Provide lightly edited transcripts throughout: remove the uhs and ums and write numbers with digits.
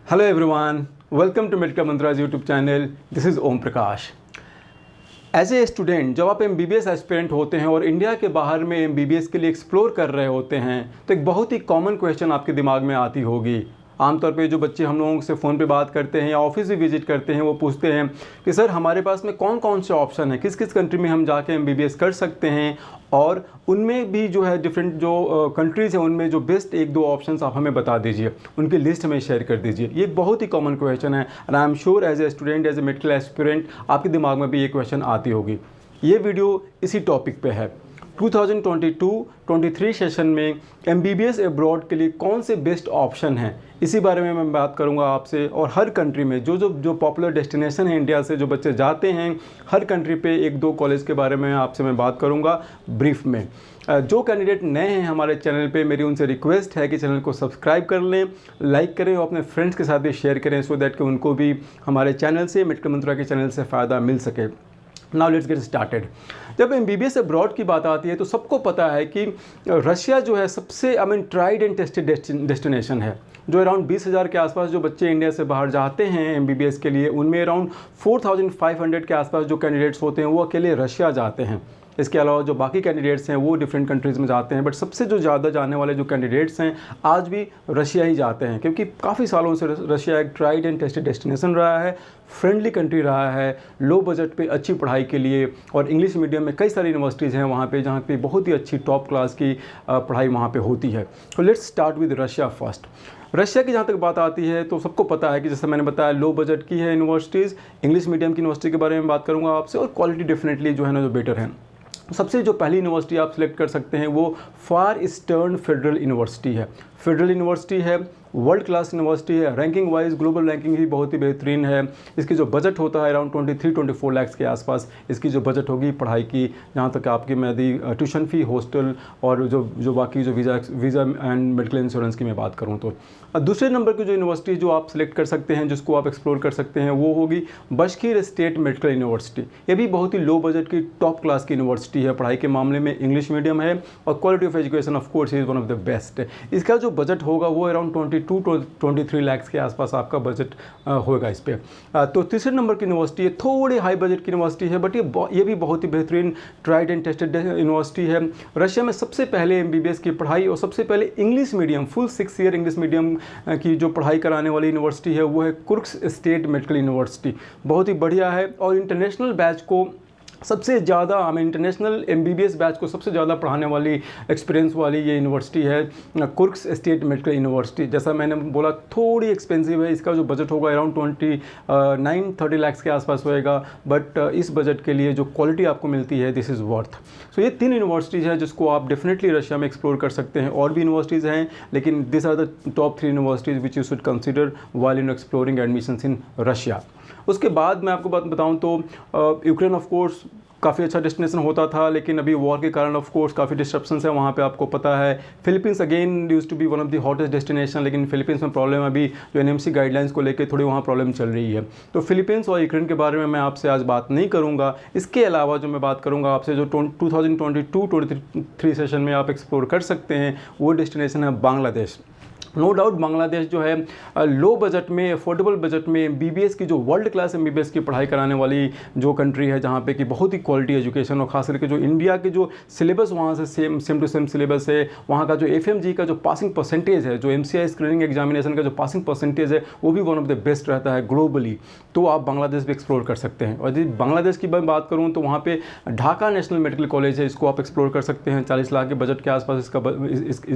Hello everyone, welcome to Medical Mantras YouTube channel. This is Om Prakash. As a student जब आप MBBS aspirant होते हैं और India के बाहर में MBBS के लिए एक्सप्लोर कर रहे होते हैं तो एक बहुत ही कॉमन क्वेश्चन आपके दिमाग में आती होगी। आमतौर पे जो बच्चे हम लोगों से फ़ोन पे बात करते हैं या ऑफिस भी विजिट करते हैं वो पूछते हैं कि सर हमारे पास में कौन कौन से ऑप्शन है, किस किस कंट्री में हम जाके MBBS कर सकते हैं और उनमें भी जो है डिफरेंट जो कंट्रीज़ हैं उनमें जो बेस्ट एक दो ऑप्शंस आप हमें बता दीजिए, उनकी लिस्ट हमें शेयर कर दीजिए। ये बहुत ही कॉमन क्वेश्चन है and I am sure as a student as a medical aspirant आपके दिमाग में भी ये क्वेश्चन आती होगी। ये वीडियो इसी टॉपिक पे है। 2022-23 सेशन में MBBS अब्रॉड के लिए कौन से बेस्ट ऑप्शन हैं, इसी बारे में मैं बात करूंगा आपसे। और हर कंट्री में जो पॉपुलर डेस्टिनेशन है इंडिया से जो बच्चे जाते हैं, हर कंट्री पे एक दो कॉलेज के बारे में आपसे मैं बात करूंगा ब्रीफ में। जो कैंडिडेट नए हैं हमारे चैनल पे, मेरी उनसे रिक्वेस्ट है कि चैनल को सब्सक्राइब कर लें, लाइक करें और अपने फ्रेंड्स के साथ भी शेयर करें सो दैट कि उनको भी हमारे चैनल से, मेडिकल मंत्रा के चैनल से फ़ायदा मिल सके। Now let's get started. जब MBBS अब्रॉड की बात आती है तो सबको पता है कि रशिया जो है सबसे ट्राइड एंड टेस्टेड डेस्टिनेशन है। जो अराउंड 20,000 के आसपास जो बच्चे इंडिया से बाहर जाते हैं MBBS के लिए, उनमें अराउंड 4,500 के आसपास जो कैंडिडेट्स होते हैं वो अकेले रशिया जाते हैं। इसके अलावा जो बाकी कैंडिडेट्स हैं वो डिफरेंट कंट्रीज़ में जाते हैं, बट सबसे जो ज़्यादा जाने वाले जो कैंडिडेट्स हैं आज भी रशिया ही जाते हैं, क्योंकि काफ़ी सालों से रशिया एक ट्राइड एंड टेस्टेड डेस्टिनेशन रहा है, फ्रेंडली कंट्री रहा है, लो बजट पे अच्छी पढ़ाई के लिए। और इंग्लिश मीडियम में कई सारी यूनिवर्सिटीज़ हैं वहाँ पे जहाँ पे बहुत ही अच्छी टॉप क्लास की पढ़ाई वहाँ पे होती है। तो let's start with Russia first. Russia की जहाँ तक बात आती है तो सबको पता है कि जैसे मैंने बताया लो बजट की है यूनिवर्सिटीज़, इंग्लिश मीडियम की यूनिवर्सिटी के बारे में बात करूँगा आपसे, और क्वालिटी डेफिनेटली जो है ना जो बेटर है। सबसे जो पहली यूनिवर्सिटी आप सिलेक्ट कर सकते हैं वो फार ईस्टर्न फेडरल यूनिवर्सिटी है। फेडरल यूनिवर्सिटी है, वर्ल्ड क्लास यूनिवर्सिटी है, रैंकिंग वाइज ग्लोबल रैंकिंग ही बहुत ही बेहतरीन है। इसकी जो बजट होता है अराउंड 23-24 लाख के आसपास इसकी जो बजट होगी पढ़ाई की, जहाँ तक आपकी मेरी ट्यूशन फ़ी, हॉस्टल और जो बाकी जो वीज़ा एंड मेडिकल इंश्योरेंस की मैं बात करूँ तो। दूसरे नंबर की जो यूनिवर्सिटी जो आप सिलेक्ट कर सकते हैं, जिसको आप एक्सप्लोर कर सकते हैं, वो होगी बशकीर स्टेट मेडिकल यूनिवर्सिटी। ये भी बहुत ही लो बजट की टॉप क्लास की यूनिवर्सिटी है। पढ़ाई के मामले में इंग्लिश मीडियम है और quality of education of course is one of the best. इसका जो बजट होगा वो अराउंड 22-23 लाख के आसपास आपका बजट होगा इस पर। तो तीसरे नंबर की यूनिवर्सिटी है, थोड़ी हाई बजट की यूनिवर्सिटी है, बट ये भी बहुत ही बेहतरीन ट्राइड एंड टेस्टेड यूनिवर्सिटी है। रशिया में सबसे पहले MBBS की पढ़ाई और सबसे पहले English medium full 6 year English medium की जो पढ़ाई कराने वाली यूनिवर्सिटी है वो है कुर्स्क स्टेट मेडिकल यूनिवर्सिटी। बहुत ही बढ़िया है और इंटरनेशनल बैच को सबसे ज़्यादा इंटरनेशनल MBBS बैच को सबसे ज़्यादा पढ़ाने वाली एक्सपीरियंस वाली ये यूनिवर्सिटी है कुर्स्क स्टेट मेडिकल यूनिवर्सिटी। जैसा मैंने बोला थोड़ी एक्सपेंसिव है, इसका जो बजट होगा अराउंड 29-30 लाख के आसपास होएगा, बट इस बजट के लिए जो क्वालिटी आपको मिलती है दिस इज़ वर्थ। सो ये 3 यूनिवर्सिटीज़ हैं जिसको आप डेफिनेटली रशिया में एक्सप्लोर कर सकते हैं। और भी यूनिवर्सिटीज़ हैं लेकिन this are the top 3 universities which you should consider while in exploring admissions in Russia. उसके बाद मैं आपको बात बताऊं तो यूक्रेन ऑफ कोर्स काफ़ी अच्छा डेस्टिनेशन होता था, लेकिन अभी वॉर के कारण ऑफ कोर्स काफ़ी डिस्ट्रप्शंस है वहाँ पे, आपको पता है। Philippines again used to be one of the hottest destination, लेकिन फिलीपींस में प्रॉब्लम अभी जो NMC गाइडलाइंस को लेकर थोड़ी वहाँ प्रॉब्लम चल रही है। तो फिलीपींस और यूक्रेन के बारे में मैं आपसे आज बात नहीं करूँगा। इसके अलावा जो मैं बात करूँगा आपसे जो 2022-23 सेशन में आप एक्सप्लोर कर सकते हैं वो डेस्टिनेशन है बांग्लादेश। नो डाउट बांग्लादेश जो है लो बजट में, अफोर्डेबल बजट में MBBS की जो वर्ल्ड क्लास MBBS की पढ़ाई कराने वाली जो कंट्री है, जहाँ पे कि बहुत ही क्वालिटी एजुकेशन और खास करके जो इंडिया के जो सिलेबस वहाँ से सेम टू सेम सिलेबस है, वहाँ का जो FMG का जो पासिंग परसेंटेज है, जो MCI स्क्रीनिंग एग्जामिनेशन का जो पासिंग परसेंटेज है वो भी वन ऑफ द बेस्ट रहता है ग्लोबली। तो आप बांग्लादेश भी एक्सप्लोर कर सकते हैं। और यदि बांग्लादेश की मैं बात करूँ तो वहाँ पे ढाका नेशनल मेडिकल कॉलेज है, इसको आप एक्सप्लोर कर सकते हैं। 40 लाख के बजट के आसपास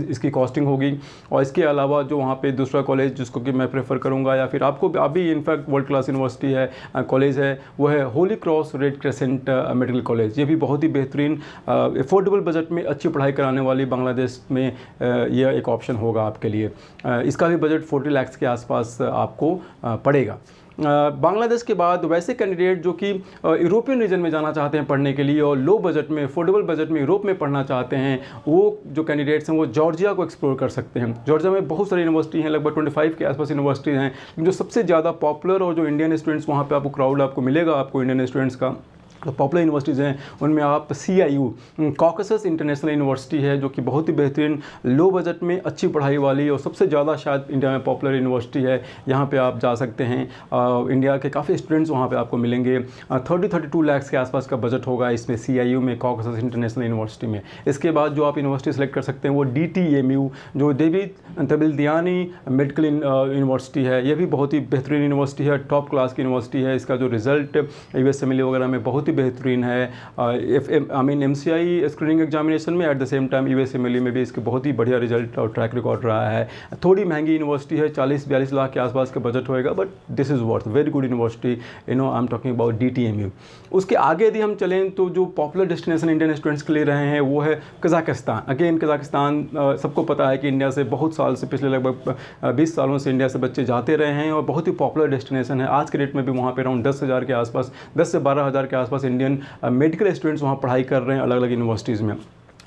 इसकी कॉस्टिंग होगी। और इसके अलावा जो वहाँ पे दूसरा कॉलेज जिसको कि मैं प्रेफर करूँगा या फिर आपको अभी इनफैक्ट वर्ल्ड क्लास यूनिवर्सिटी है, कॉलेज है, वो है Holi cross red crescent medical college. ये भी बहुत ही बेहतरीन अफोर्डेबल बजट में अच्छी पढ़ाई कराने वाली बांग्लादेश में यह एक ऑप्शन होगा आपके लिए। इसका भी बजट 40 लाख के आसपास आपको पड़ेगा। बांग्लादेश के बाद वैसे कैंडिडेट जो कि यूरोपियन रीजन में जाना चाहते हैं पढ़ने के लिए और लो बजट में, अफोर्डेबल बजट में यूरोप में पढ़ना चाहते हैं, वो जो कैंडिडेट्स हैं वो जॉर्जिया को एक्सप्लोर कर सकते हैं। जॉर्जिया में बहुत सारी यूनिवर्सिटी हैं, लगभग 25 के आसपास यूनिवर्सिटीज़ हैं, जो सबसे ज़्यादा पॉपुलर और जो इंडियन स्टूडेंट्स वहाँ पे आपको क्राउड आपको मिलेगा, आपको इंडियन स्टूडेंट्स का तो पॉपुलर यूनिवर्सिटीज़ हैं उनमें आप CIU कॉकसस इंटरनेशनल यूनिवर्सिटी है, जो कि बहुत ही बेहतरीन लो बजट में अच्छी पढ़ाई वाली और सबसे ज़्यादा शायद इंडिया में पॉपुलर यूनिवर्सिटी है। यहाँ पे आप जा सकते हैं, इंडिया के काफ़ी स्टूडेंट्स वहाँ पे आपको मिलेंगे। 30-32 लाख के आसपास का बजट होगा इसमें CIU में, कॉकसस इंटरनेशनल यूनिवर्सिटी में। इसके बाद जो आप यूनिवर्सिटी सेलेक्ट कर सकते हैं वो DTMU जो डेविड तबिलदियानी मेडिकल यूनिवर्सिटी है। ये भी बहुत ही बेहतरीन यूनिवर्सिटी है, टॉप क्लास की यूनिवर्सिटी है। इसका जो रिज़ल्ट USMLE वगैरह में बहुत बेहतरीन है। MCI स्क्रीनिंग एग्जामिनेशन में, at the same time USMLE में भी इसके बहुत ही बढ़िया रिजल्ट और ट्रैक रिकॉर्ड रहा है। थोड़ी महंगी यूनिवर्सिटी है, 40-42 लाख के आसपास का बजट होएगा, but this is worth very good university, I am talking about DTMU। उसके आगे यदि हम चलें तो जो पॉपुलर डेस्टिनेशन इंडियन स्टूडेंट्स के लिए रहे हैं वो है कज़ाकिस्तान। अगेन कज़ाकिस्तान सबको पता है कि इंडिया से बहुत साल से, पिछले लगभग 20 सालों से इंडिया से बच्चे जाते रहे हैं और बहुत ही पॉपुलर डेस्टिनेशन है। आज के डेट में भी वहाँ पे अराउंड 10,000 के आसपास, 10 से 12,000 के आसपास इंडियन मेडिकल स्टूडेंट्स वहाँ पढ़ाई कर रहे हैं अलग अलग यूनिवर्सिटीज़ में।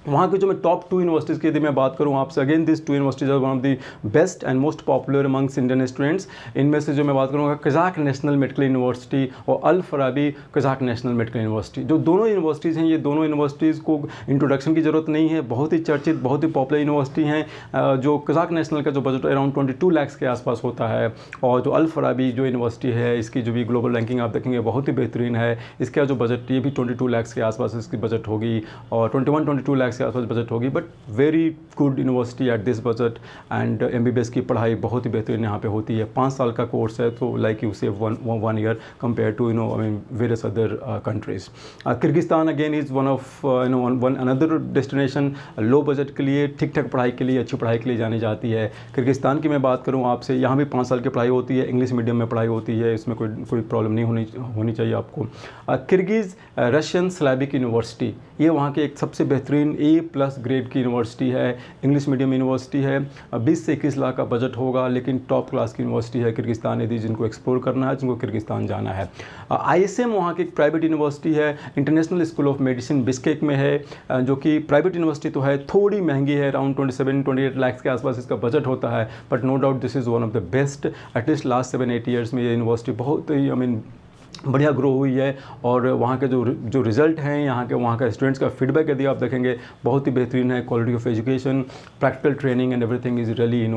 वहाँ की जो मैं टॉप 2 यूनिवर्सिटीज़ की यदि मैं बात करूँ आपसे, again this 2 universities are one of the best and most popular amongst Indian students. इनमें से जो मैं बात करूँगा कज़ाक नेशनल मेडिकल यूनिवर्सिटी और Al Farabi Kazakh national medical university. जो दोनों यूनिवर्सिटीज़ हैं, ये दोनों यूनिवर्सिटीज़ को इंट्रोडक्शन की ज़रूरत नहीं है, बहुत ही चर्चित, बहुत ही पॉपुलर यूनिवर्सिटी हैं। जो कज़ाक नेशनल का जो बजट अराउंड 22 लाख के आसपास होता है, और जो अल फराबी जो यूनिवर्सिटी है इसकी जो भी ग्लोबल रैंकिंग आप देखेंगे बहुत ही बेहतरीन है। इसका जो बजट, ये भी 22 लाख के आसपास इसकी बजट होगी और 21-22 लाख के आसपास बजट होगी, but very good university eight this budget. And MBBS की पढ़ाई बहुत ही बेहतरीन यहाँ पे होती है। 5 साल का कोर्स है, तो like you save one year compare to various other countries. Kyrgyzstan again is one of one another destination low budget के लिए, ठीक ठाक पढ़ाई के लिए, अच्छी पढ़ाई के लिए जानी जाती है। किर्गिस्तान की मैं बात करूँ आपसे, यहाँ भी 5 साल की पढ़ाई होती है, इंग्लिश मीडियम में पढ़ाई होती है, इसमें कोई प्रॉब्लम नहीं होनी चाहिए आपको। किर्गिज़ रशियन स्लाविक यूनिवर्सिटी, ये वहाँ के एक सबसे बेहतरीन A+ ग्रेड की यूनिवर्सिटी है, इंग्लिश मीडियम यूनिवर्सिटी है। 20 से 21 लाख का बजट होगा, लेकिन टॉप क्लास की यूनिवर्सिटी है किर्गिस्तान, यदि जिनको एक्सप्लोर करना है, जिनको किर्गिस्तान जाना है। ISM वहाँ की एक प्राइवेट यूनिवर्सिटी है, international school of medicine Bishkek में है, जो कि प्राइवेट यूनिवर्सिटी तो है, थोड़ी महंगी है, अराउंड 27-28 लाख के आसपास इसका बजट होता है, but no doubt this is one of the best. At least last 7-8 years में ये यूनिवर्सिटी बहुत ही बढ़िया ग्रो हुई है। और वहाँ के जो रिज़ल्ट हैं, वहाँ का स्टूडेंट्स का फीडबैक यदि आप देखेंगे बहुत ही बेहतरीन है। Quality of education, practical training and everything is really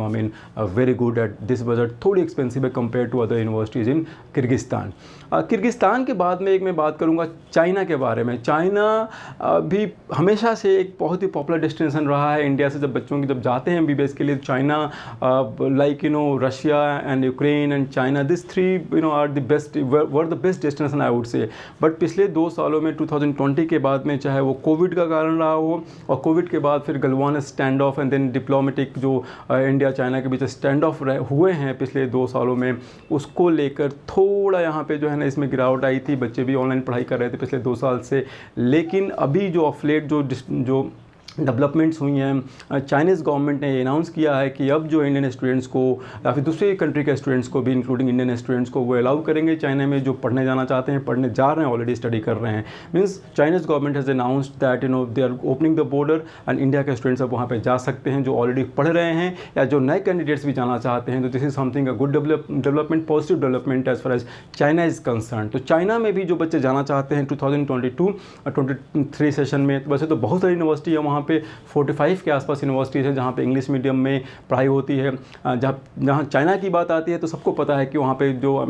very good at this budget. थोड़ी एक्सपेंसिव है compare to other universities in Kyrgyzstan. Kyrgyzstan के बाद में एक मैं बात करूँगा चाइना के बारे में। चाइना भी हमेशा से एक बहुत ही पॉपुलर डेस्टिनेशन रहा है इंडिया से। जब बच्चों की जब जाते हैं MBBS के लिए, China like Russia and Ukraine and China, this 3 are the best, were the best destination I would say. But पिछले 2 सालों में 2020 के बाद में, चाहे वो कोविड का कारण रहा हो, और कोविड के बाद फिर Galwan stand off and then diplomatic जो इंडिया चाइना के बीच स्टैंड ऑफ हुए हैं पिछले 2 सालों में, उसको लेकर थोड़ा यहाँ पे जो है ना इसमें गिरावट आई थी। बच्चे भी ऑनलाइन पढ़ाई कर रहे थे पिछले 2 साल से, लेकिन अभी जो ऑफ लेट जो डेवलपमेंट्स हुई हैं, चाइनीज़ गवर्नमेंट ने अनाउंस किया है कि अब जो इंडियन स्टूडेंट्स को या फिर दूसरी कंट्री के स्टूडेंट्स को भी, इंक्लूडिंग इंडियन स्टूडेंट्स को, वो अलाउ करेंगे चाइना में, जो पढ़ने जाना चाहते हैं, पढ़ने जा रहे हैं, ऑलरेडी स्टडी कर रहे हैं। Means Chinese government has announced that they are opening the border and India के स्टूडेंट्स अब वहाँ पर जा सकते हैं, जो ऑलरेडी पढ़ रहे हैं या जो नए कैंडिडेट्स भी जाना चाहते हैं। तो this is something a good development, positive development as far as China is concern. तो चाइना में भी जो बच्चे जाना चाहते हैं 2022-23 सेशन में, तो वैसे तो बहुत सारी यूनिवर्सिटी है वहाँ पे, 45 के आसपास यूनिवर्सिटीज़ हैं जहाँ पे इंग्लिश मीडियम में पढ़ाई होती है। जहाँ चाइना की बात आती है तो सबको पता है कि वहाँ पे जो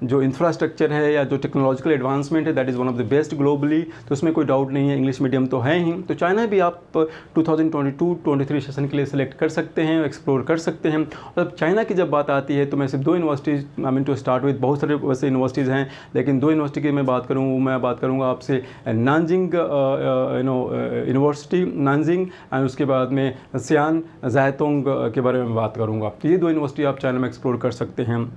जो इंफ्रास्ट्रक्चर है या जो टेक्नोलॉजिकल एडवांसमेंट है, that is one of the best globally. तो उसमें कोई डाउट नहीं है, इंग्लिश मीडियम तो है ही। तो चाइना भी आप 2022-23 सेशन के लिए सिलेक्ट कर सकते हैं, एक्सप्लोर कर सकते हैं। और अब चाइना की जब बात आती है तो मैं सिर्फ 2 यूनिवर्सिटीज़ टू स्टार्ट विद, बहुत सारे वैसे यूनिवर्सिटीज़ हैं, लेकिन 2 यूनिवर्सिटी की मैं बात करूँगा आपसे नानजिंग यूनिवर्सिटी, नानजिंग, एंड उसके बाद में सियान ज़ायतोंग के बारे में बात करूँगा। तो ये 2 यूनिवर्सिटी आप चाइना में एक्सप्लोर कर सकते हैं।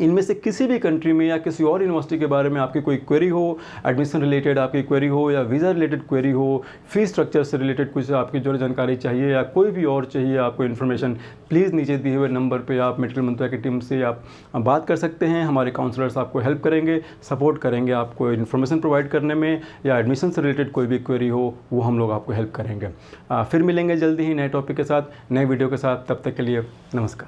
इनमें से किसी भी कंट्री में या किसी और यूनिवर्सिटी के बारे में आपकी कोई क्वेरी हो, एडमिशन रिलेटेड आपकी क्वेरी हो, या वीज़ा रिलेटेड क्वेरी हो, फीस स्ट्रक्चर से रिलेटेड कुछ आपकी जो जानकारी चाहिए, या कोई भी और चाहिए आपको इन्फॉर्मेशन, प्लीज़ नीचे दिए हुए नंबर पे आप मेडिकल मंत्रालय की टीम से आप बात कर सकते हैं। हमारे काउंसलर्स आपको हेल्प करेंगे, सपोर्ट करेंगे, आपको इन्फॉर्मेशन प्रोवाइड करने में, या एडमिशन से रिलेटेड कोई भी क्वेरी हो वो हम लोग आपको हेल्प करेंगे। फिर मिलेंगे जल्दी ही नए टॉपिक के साथ, नए वीडियो के साथ। तब तक के लिए नमस्कार।